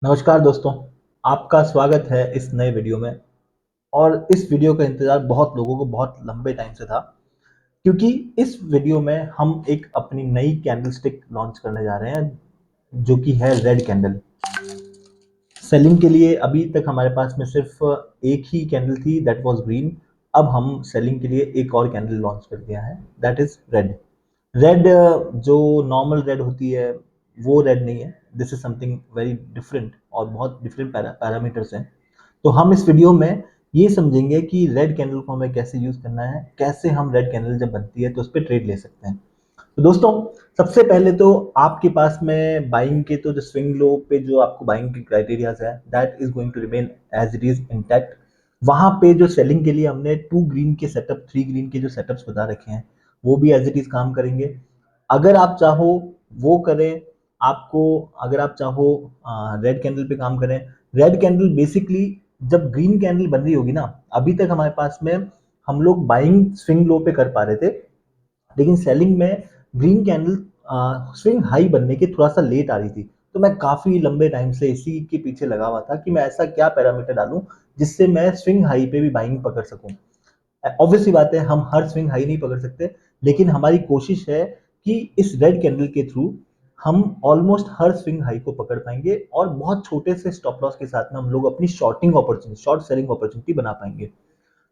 नमस्कार दोस्तों, आपका स्वागत है इस नए वीडियो में। और इस वीडियो का इंतज़ार बहुत लोगों को बहुत लंबे टाइम से था, क्योंकि इस वीडियो में हम एक अपनी नई कैंडल स्टिक लॉन्च करने जा रहे हैं, जो कि है रेड कैंडल। सेलिंग के लिए अभी तक हमारे पास में सिर्फ एक ही कैंडल थी, दैट वाज ग्रीन। अब हम सेलिंग के लिए एक और कैंडल लॉन्च कर दिया है, दैट इज़ रेड। रेड जो नॉर्मल रेड होती है वो रेड नहीं है, this is something very different और बहुत डिफरेंट पैरामीटर्स हैं। तो हम इस वीडियो में ये समझेंगे कि रेड कैंडल को हमें कैसे यूज करना है, कैसे हम रेड कैंडल जब बनती है तो उस पर ट्रेड ले सकते हैं। तो दोस्तों, सबसे पहले तो आपके पास में बाइंग के तो जो स्विंग लो पे जो आपको बाइंग की क्राइटेरियाज है, that is going to remain as it is intact. वहां पे जो सेलिंग के लिए हमने 2 ग्रीन के सेटअप, 3 ग्रीन के जो सेटअप्स बता रखे हैं, वो भी एज इट इज काम करेंगे। अगर आप चाहो वो करें, आपको अगर आप चाहो रेड कैंडल पे काम करें। रेड कैंडल बेसिकली जब ग्रीन कैंडल बन रही होगी ना, अभी तक हमारे पास में हम लोग बाइंग स्विंग लो पे कर पा रहे थे, लेकिन सेलिंग में ग्रीन कैंडल स्विंग हाई बनने के थोड़ा सा लेट आ रही थी। तो मैं काफी लंबे टाइम से इसी के पीछे लगा हुआ था कि मैं ऐसा क्या पैरामीटर डालूं जिससे मैं स्विंग हाई पे भी बाइंग पकड़ सकूं। ऑब्वियस सी बात है, हम हर स्विंग हाई नहीं पकड़ सकते, लेकिन हमारी कोशिश है कि इस रेड कैंडल के थ्रू हम ऑलमोस्ट हर स्विंग हाई को पकड़ पाएंगे और बहुत छोटे से स्टॉप लॉस के साथ में हम लोग अपनी shorting opportunity, short selling opportunity बना पाएंगे।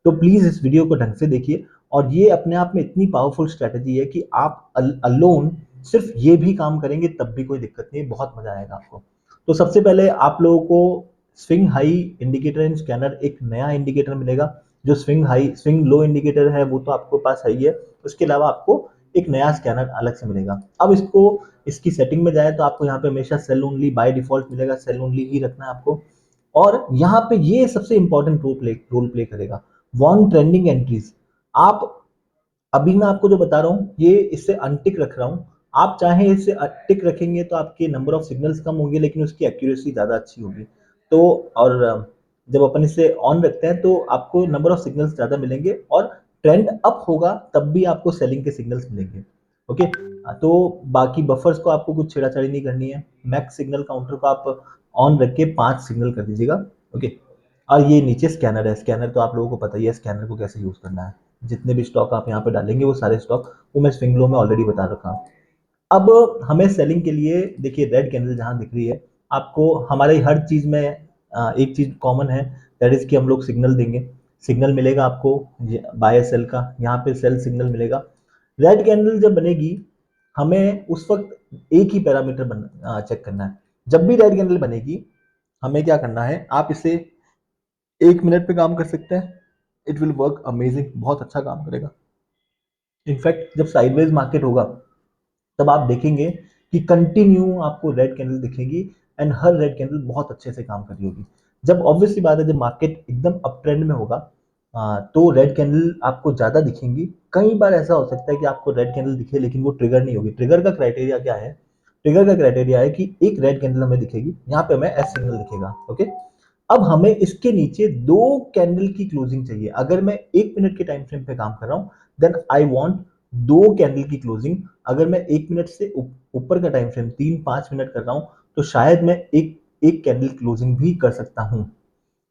तो प्लीज इस वीडियो को ढंग से देखिए। और ये अपने आप में इतनी पावरफुल स्ट्रेटेजी है कि आप अलोन सिर्फ ये भी काम करेंगे तब भी कोई दिक्कत नहीं, बहुत मजा आएगा आपको। तो सबसे पहले आप लोगों को स्विंग हाई इंडिकेटर इन स्कैनर एक नया इंडिकेटर मिलेगा। जो swing high swing low indicator है वो तो आपको पास है ही है, उसके अलावा आपको एक नया स्कैनर अलग से मिलेगा। अब इसको इसकी सेटिंग में जाए तो आपको यहाँ पे हमेशा सेल ओनली बाय डिफॉल्ट मिलेगा, सेल ओनली ही रखना है आपको। और यहाँ पे ये सबसे इंपॉर्टेंट रोल प्ले करेगा, वॉन ट्रेंडिंग एंट्रीज। आप अभी मैं आपको जो बता रहा हूँ ये इससे अनटिक रख रहा हूँ। आप चाहे इसे टिक रखेंगे तो आपके नंबर ऑफ सिग्नल्स कम होंगे, लेकिन उसकी एक्यूरेसी ज्यादा अच्छी होगी। तो और जब अपन इसे ऑन रखते हैं तो आपको नंबर ऑफ सिग्नल्स ज्यादा मिलेंगे, और ट्रेंड अप होगा तब भी आपको सेलिंग के सिग्नल्स मिलेंगे। ओके। तो बाकी बफर्स को आपको कुछ छेड़ाछाड़ी नहीं करनी है। मैक्स सिग्नल काउंटर को आप ऑन रख के 5 सिग्नल कर दीजिएगा। ओके। और ये नीचे स्कैनर है, स्कैनर तो आप लोगों को पता ही है स्कैनर को कैसे यूज करना है। जितने भी स्टॉक आप यहाँ पे डालेंगे वो सारे स्टॉक वो मैं स्विंग लो में ऑलरेडी बता रखा हूँ। अब हमें सेलिंग के लिए देखिए, रेड कैंडल जहां दिख रही है आपको, हमारे हर चीज में एक चीज कॉमन है, दैट इज कि हम लोग सिग्नल देंगे। सिग्नल मिलेगा आपको बाय सेल का, यहाँ पे सेल सिग्नल मिलेगा। रेड कैंडल जब बनेगी हमें उस वक्त एक ही पैरामीटर चेक करना है। जब भी रेड कैंडल बनेगी हमें क्या करना है, आप इसे 1 मिनट पे काम कर सकते हैं। इट विल वर्क अमेजिंग, बहुत अच्छा काम करेगा। इनफैक्ट जब साइडवेज मार्केट होगा तब आप देखेंगे कि कंटिन्यू आपको रेड कैंडल दिखेगी, एंड हर रेड कैंडल बहुत अच्छे से काम कर रही होगी। जब ऑब्वियस सी बात है, जब मार्केट एकदम अप ट्रेंड में होगा तो रेड कैंडल आपको ज्यादा दिखेंगी। कई बार ऐसा हो सकता है कि आपको रेड कैंडल दिखे लेकिन वो ट्रिगर नहीं होगी। ट्रिगर का क्राइटेरिया क्या है? ट्रिगर का क्राइटेरिया है कि एक रेड कैंडल हमें दिखेगी, यहाँ पे हमें एस सिग्नल दिखेगा। ओके। अब हमें इसके नीचे 2 कैंडल की क्लोजिंग चाहिए। अगर मैं 1 मिनट के टाइम फ्रेम पे काम कर रहा हूं, देन आई वांट 2 कैंडल की क्लोजिंग। अगर मैं 1 मिनट से ऊपर का टाइम फ्रेम 3-5 मिनट कर रहा हूं तो शायद मैं एक एक कैंडल क्लोजिंग भी कर सकता हूं,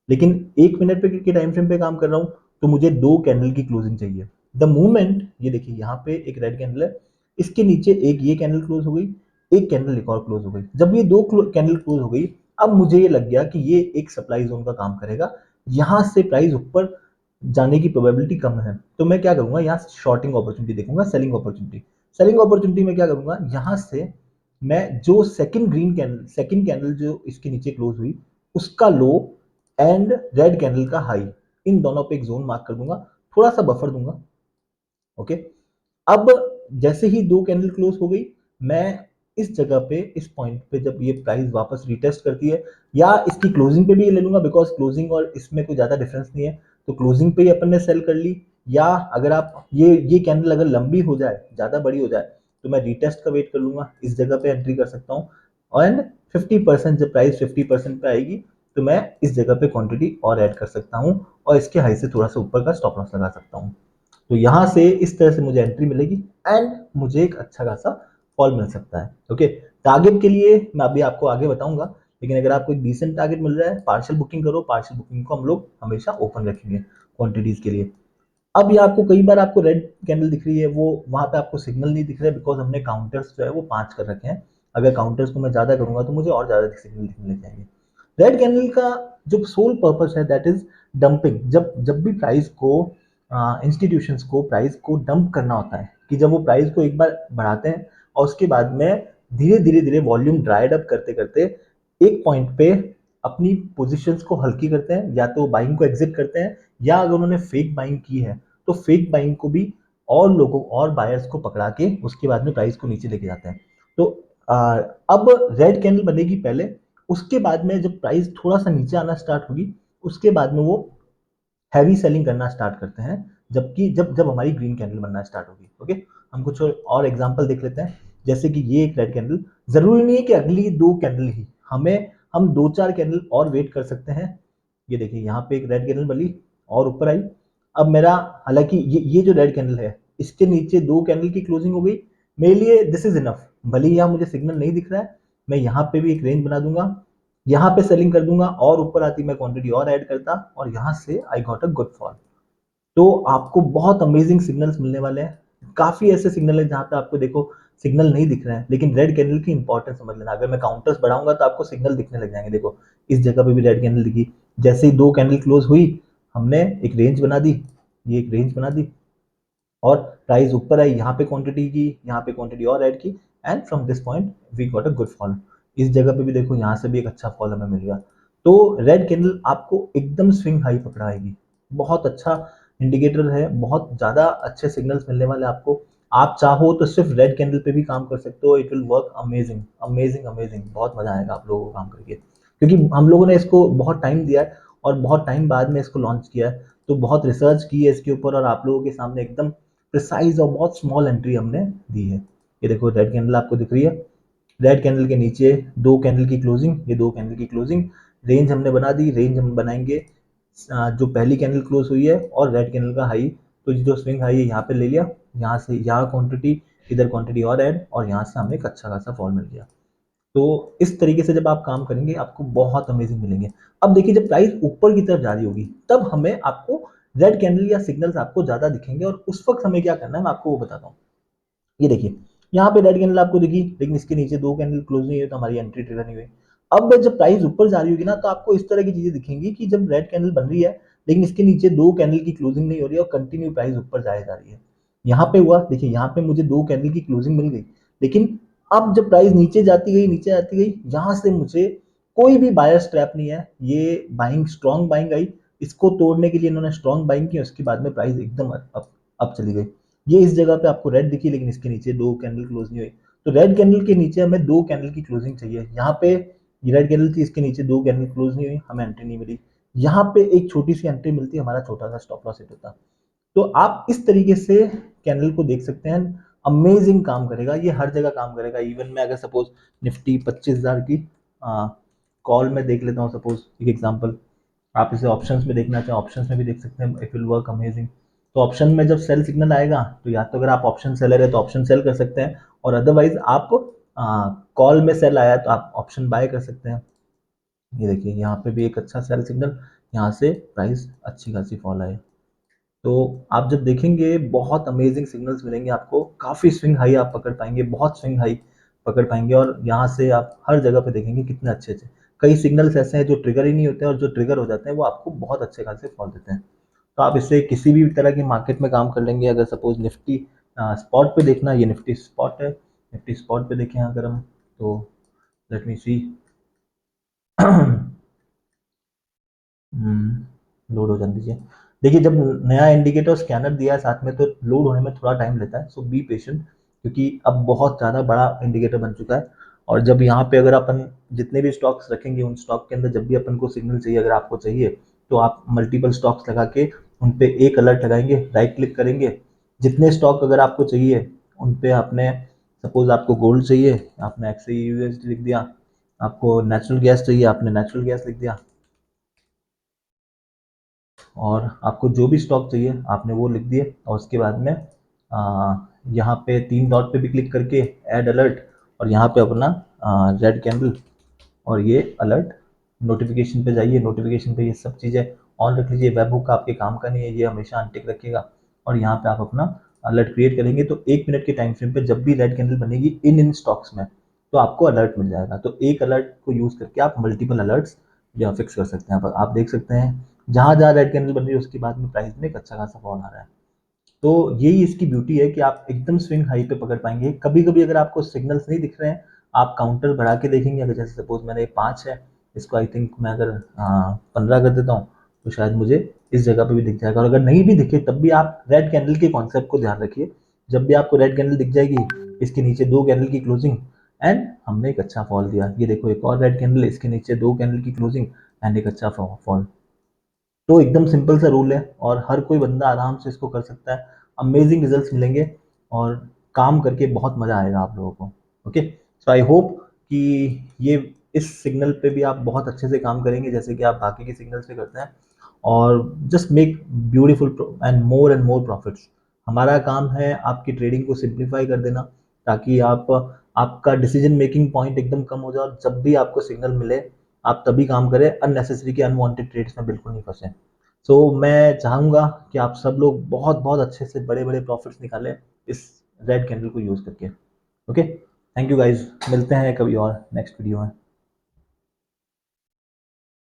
लेकिन 1 मिनट के टाइम फ्रेम पे काम कर रहा हूं तो मुझे 2 कैंडल की क्लोजिंग चाहिए। द मूवमेंट ये देखिए, यहाँ पे एक रेड कैंडल है, इसके नीचे एक ये कैंडल क्लोज हो गई, एक कैंडल एक और क्लोज हो गई। जब ये 2 कैंडल क्लोज हो गई, अब मुझे ये लग गया कि ये एक सप्लाई जोन का काम करेगा, यहां से प्राइस ऊपर जाने की प्रोबेबिलिटी कम है। तो मैं क्या करूंगा, यहाँ शॉर्टिंग अपॉर्चुनिटी देखूंगा, सेलिंग अपॉर्चुनिटी। सेलिंग अपॉर्चुनिटी में क्या करूंगा, यहां से मैं जो सेकंड कैंडल जो इसके नीचे क्लोज हुई उसका लो एंड रेड कैंडल का हाई, इन दोनों पे एक जोन मार्क कर दूंगा, थोड़ा सा बफर दूंगा। ओके। अब जैसे ही 2 कैंडल क्लोज हो गई, मैं इस जगह पे, इस पॉइंट पे जब ये प्राइस वापस रिटेस्ट करती है, या इसकी क्लोजिंग पे भी ये ले लूंगा, बिकॉज क्लोजिंग और इसमें कोई ज्यादा डिफरेंस नहीं है, तो क्लोजिंग पे ही अपन ने सेल कर ली। या अगर आप ये कैंडल अगर लंबी हो जाए, ज्यादा बड़ी हो जाए, तो मैं रिटेस्ट का वेट कर लूंगा, इस जगह पे एंट्री कर सकता हूँ। एंड 50%, जब प्राइस 50% पे आएगी तो मैं इस जगह पे क्वांटिटी और ऐड कर सकता हूँ, और इसके हाई से थोड़ा सा ऊपर का स्टॉप लॉस लगा सकता हूँ। तो यहाँ से इस तरह से मुझे एंट्री मिलेगी, एंड मुझे एक अच्छा खासा फॉल मिल सकता है। ओके। टारगेट के लिए मैं अभी आपको आगे बताऊंगा, लेकिन अगर आपको एक डिसेंट टारगेट मिल रहा है, पार्शियल बुकिंग करो, पार्शियल बुकिंग को हम लोग हमेशा ओपन रखेंगे क्वांटिटीज के लिए। अब ये आपको कई बार आपको रेड कैंडल दिख रही है, वो वहां पे आपको सिग्नल नहीं दिख रहा है बिकॉज हमने काउंटर्स जो है वो 5 कर रखे हैं। अगर काउंटर्स को मैं ज्यादा करूंगा तो मुझे और ज्यादा सिग्नल दिखने लग जाएंगे। रेड कैंडल का जो सोल पर्पस है दैट इज डंपिंग। जब जब भी प्राइस को इंस्टीट्यूशंस को प्राइस को डंप करना होता है, कि जब वो प्राइस को एक बार बढ़ाते हैं और उसके बाद में धीरे धीरे धीरे वॉल्यूम ड्राइड अप करते करते एक पॉइंट पे अपनी पोजीशंस को हल्की करते हैं, या तो बाइंग को एग्जिट करते हैं, या अगर उन्होंने फेक बाइंग की है तो फेक बाइंग को भी और लोगों और बायर्स को पकड़ा के उसके बाद में प्राइस को नीचे लेके जाते हैं। तो अब रेड कैंडल बनेगी पहले, उसके बाद में जब प्राइस थोड़ा सा नीचे आना स्टार्ट होगी उसके बाद में वो हैवी सेलिंग करना स्टार्ट करते हैं, जबकि जब जब हमारी ग्रीन कैंडल बनना स्टार्ट होगी। ओके, हम कुछ और एग्जांपल देख लेते हैं। जैसे कि ये एक रेड कैंडल, जरूरी नहीं है कि अगली दो कैंडल ही, हम दो चार कैंडल और वेट कर सकते हैं। ये देखिए यहाँ पे एक रेड कैंडल बनी और ऊपर आई। अब मेरा, हालांकि ये जो रेड कैंडल है इसके नीचे दो कैंडल की क्लोजिंग हो गई, मेरे लिए दिस इज इनफ। भले ही यहाँ मुझे सिग्नल नहीं दिख रहा है, मैं यहाँ पे भी एक रेंज बना दूंगा, यहाँ पे सेलिंग कर दूंगा और ऊपर आती मैं क्वांटिटी और ऐड करता और यहाँ से I got a good fall. तो आपको बहुत अमेजिंग सिग्नल्स मिलने वाले हैं। काफी ऐसे सिग्नल है जहां पे आपको देखो सिग्नल नहीं दिख रहे हैं, लेकिन रेड कैंडल की इंपॉर्टेंस समझ लेना। अगर मैं काउंटर्स बढ़ाऊंगा तो आपको सिग्नल दिखने लग जाएंगे। देखो इस जगह पे भी रेड कैंडल दिखी, जैसे ही दो कैंडल क्लोज हुई हमने एक रेंज बना दी, ये एक रेंज बना दी और प्राइस ऊपर आई, यहाँ पे क्वांटिटी की, यहाँ पे क्वांटिटी और ऐड की and from this point we got a good fall. इस जगह पे भी देखो यहाँ से भी एक अच्छा फॉल हमें मिल गया। तो रेड कैंडल आपको एकदम स्विंग हाई पकड़ाएगी, बहुत अच्छा इंडिकेटर है, बहुत ज्यादा अच्छे सिग्नल्स मिलने वाले आपको। आप चाहो तो सिर्फ रेड कैंडल पे भी काम कर सकते हो, it will work amazing amazing amazing, बहुत मजा आएगा आप लोगों को काम करके, क्योंकि हम लोगों ने इसको बहुत टाइम दिया है और बहुत टाइम बाद में इसको लॉन्च किया है। तो बहुत रिसर्च की है इसके ऊपर और आप लोगों के सामने एकदम प्रिसाइज और बहुत स्मॉल एंट्री हमने दी है। ये देखो रेड कैंडल आपको दिख रही है, रेड कैंडल के नीचे दो कैंडल की क्लोजिंग, ये दो कैंडल की क्लोजिंग, रेंज हमने बना दी। रेंज हम बनाएंगे जो पहली कैंडल क्लोज हुई है और रेड कैंडल का हाई, तो जो स्विंग हाई है यहाँ पे ले लिया, यहाँ से यहाँ क्वांटिटी, इधर क्वांटिटी और ऐड, और यहाँ से हमें एक अच्छा खासा फॉल मिल गया। तो इस तरीके से जब आप काम करेंगे आपको बहुत अमेजिंग मिलेंगे। अब देखिए जब प्राइस ऊपर की तरफ जा रही होगी तब हमें आपको रेड कैंडल या सिग्नल्स आपको ज्यादा दिखेंगे, और उस वक्त हमें क्या करना है मैं आपको वो बताता हूँ। ये देखिए यहाँ पे रेड कैंडल आपको दिखी, लेकिन इसके नीचे दो कैंडल क्लोज नहीं हुई तो हमारी एंट्री ट्रिगर नहीं हुई। अब जब प्राइस ऊपर जा रही होगी ना तो आपको इस तरह की चीजें दिखेंगी कि जब रेड कैंडल बन रही है लेकिन इसके नीचे दो कैंडल की क्लोजिंग नहीं हो रही है और कंटिन्यू प्राइस ऊपर जाए जा रही है। यहाँ पे हुआ, देखिए यहाँ पे मुझे दो कैंडल की क्लोजिंग मिल गई, लेकिन अब जब प्राइस नीचे जाती गई नीचे जाती गई, यहाँ से मुझे कोई भी बायर्स ट्रैप नहीं है, ये बाइंग स्ट्रॉन्ग बाइंग आई, इसको तोड़ने के लिए इन्होंने स्ट्रॉन्ग बाइंग की, उसके बाद में प्राइस एकदम अप चली गई। ये इस जगह पे आपको रेड दिखी लेकिन इसके नीचे दो कैंडल क्लोज नहीं हुई, तो रेड कैंडल के नीचे हमें दो कैंडल की क्लोजिंग चाहिए। यहाँ पे ये रेड कैंडल थी, इसके नीचे दो कैंडल क्लोज नहीं हुई, हमें एंट्री नहीं मिली। यहाँ पे एक छोटी सी एंट्री मिलती, हमारा छोटा सा स्टॉप लॉस हिट होता। तो आप इस तरीके से कैंडल को देख सकते हैं, अमेजिंग काम करेगा ये, हर जगह काम करेगा। इवन में अगर सपोज निफ्टी 25,000 की कॉल में देख लेता हूँ, सपोज एक एग्जांपल, आप इसे ऑप्शंस में देखना चाहें ऑप्शंस में भी देख सकते हैं, इट विल वर्क अमेजिंग। तो ऑप्शन में जब सेल सिग्नल आएगा तो या तो अगर आप ऑप्शन सेलर है तो ऑप्शन सेल कर सकते हैं, और अदरवाइज आप कॉल में सेल आया तो आप ऑप्शन बाय कर सकते हैं। ये देखिए यहाँ पे भी एक अच्छा सेल सिग्नल, यहाँ से प्राइस अच्छी खासी फॉल आए। तो आप जब देखेंगे बहुत अमेजिंग सिग्नल्स मिलेंगे आपको, काफी स्विंग हाई आप पकड़ पाएंगे, बहुत स्विंग हाई पकड़ पाएंगे, और यहाँ से आप हर जगह पे देखेंगे कितने अच्छे अच्छे कई सिग्नल्स ऐसे हैं जो ट्रिगर ही नहीं होते हैं, और जो ट्रिगर हो जाते हैं वो आपको बहुत अच्छे खासे फॉल देते हैं। तो आप इससे किसी भी तरह की मार्केट में काम कर लेंगे। अगर सपोज निफ्टी स्पॉट पे देखना, ये निफ्टी स्पॉट है, निफ्टी स्पॉट पे देखें अगर हम, तो लेट मी सी लोड हो जाने दीजिए। देखिए जब नया इंडिकेटर स्कैनर दिया है साथ में तो लोड होने में थोड़ा टाइम लेता है, सो बी पेशेंट, क्योंकि अब बहुत ज़्यादा बड़ा इंडिकेटर बन चुका है। और जब यहाँ पे अगर अपन जितने भी स्टॉक्स रखेंगे उन स्टॉक के अंदर जब भी अपन को सिग्नल चाहिए, अगर आपको चाहिए तो आप मल्टीपल स्टॉक्स लगा के उन पे एक अलर्ट लगाएंगे, राइट क्लिक करेंगे, जितने स्टॉक अगर आपको चाहिए उन पे आपने, सपोज आपको गोल्ड चाहिए आपने XAUSD लिख दिया, आपको नेचुरल गैस चाहिए आपने नेचुरल गैस लिख दिया, और आपको जो भी स्टॉक चाहिए आपने वो लिख दिए, और उसके बाद में यहाँ पे तीन डॉट पे भी क्लिक करके ऐड अलर्ट, और यहाँ पे अपना रेड कैंडल और ये अलर्ट नोटिफिकेशन पे जाइए, नोटिफिकेशन पे ये सब चीज़ें ऑन रख लीजिए। वेब हुक आपके काम का नहीं है, ये हमेशा अनटिक रखिएगा और यहाँ पे आप अपना अलर्ट क्रिएट करेंगे तो 1 मिनट के टाइम फ्रेम पे जब भी रेड कैंडल बनेगी इन स्टॉक्स में तो आपको अलर्ट मिल जाएगा। तो एक अलर्ट को यूज़ करके आप मल्टीपल अलर्ट्स या फिक्स कर सकते हैं। आप देख सकते हैं जहाँ जहाँ रेड कैंडल बन रही है उसके बाद में प्राइस में एक अच्छा खासा फॉल आ रहा है। तो यही इसकी ब्यूटी है कि आप एकदम स्विंग हाई पे पकड़ पाएंगे। कभी कभी अगर आपको सिग्नल्स नहीं दिख रहे हैं, आप काउंटर बढ़ा के देखेंगे। अगर जैसे सपोज मैंने 5 है, इसको आई थिंक मैं अगर 15 कर देता हूँ तो शायद मुझे इस जगह पे भी दिख जाएगा। और अगर नहीं भी दिखे तब भी आप रेड कैंडल के कॉन्सेप्ट को ध्यान रखिए। जब भी आपको रेड कैंडल दिख जाएगी, इसके नीचे 2 कैंडल की क्लोजिंग एंड हमने एक अच्छा फॉल दिया। ये देखो एक और रेड कैंडल, इसके नीचे 2 कैंडल की क्लोजिंग एंड एक अच्छा फॉल। तो एकदम सिंपल सा रूल है और हर कोई बंदा आराम से इसको कर सकता है। अमेजिंग रिजल्ट्स मिलेंगे और काम करके बहुत मज़ा आएगा आप लोगों को। ओके, सो आई होप कि ये इस सिग्नल पे भी आप बहुत अच्छे से काम करेंगे जैसे कि आप बाकी के सिग्नल्स पे करते हैं और just make beautiful and more profits. हमारा काम है आपकी ट्रेडिंग को सिंप्लीफाई कर देना ताकि आप आपका डिसीजन मेकिंग पॉइंट एकदम कम हो जाए और जब भी आपको सिग्नल मिले आप तभी काम करें। अननेसेसरी के अनवांटेड ट्रेड्स में बिल्कुल नहीं फंसे। सो मैं चाहूँगा कि आप सब लोग बहुत बहुत अच्छे से बड़े बड़े प्रॉफिट्स निकालें इस रेड कैंडल को यूज़ करके। ओके, थैंक यू गाइज, मिलते हैं कभी और नेक्स्ट वीडियो में।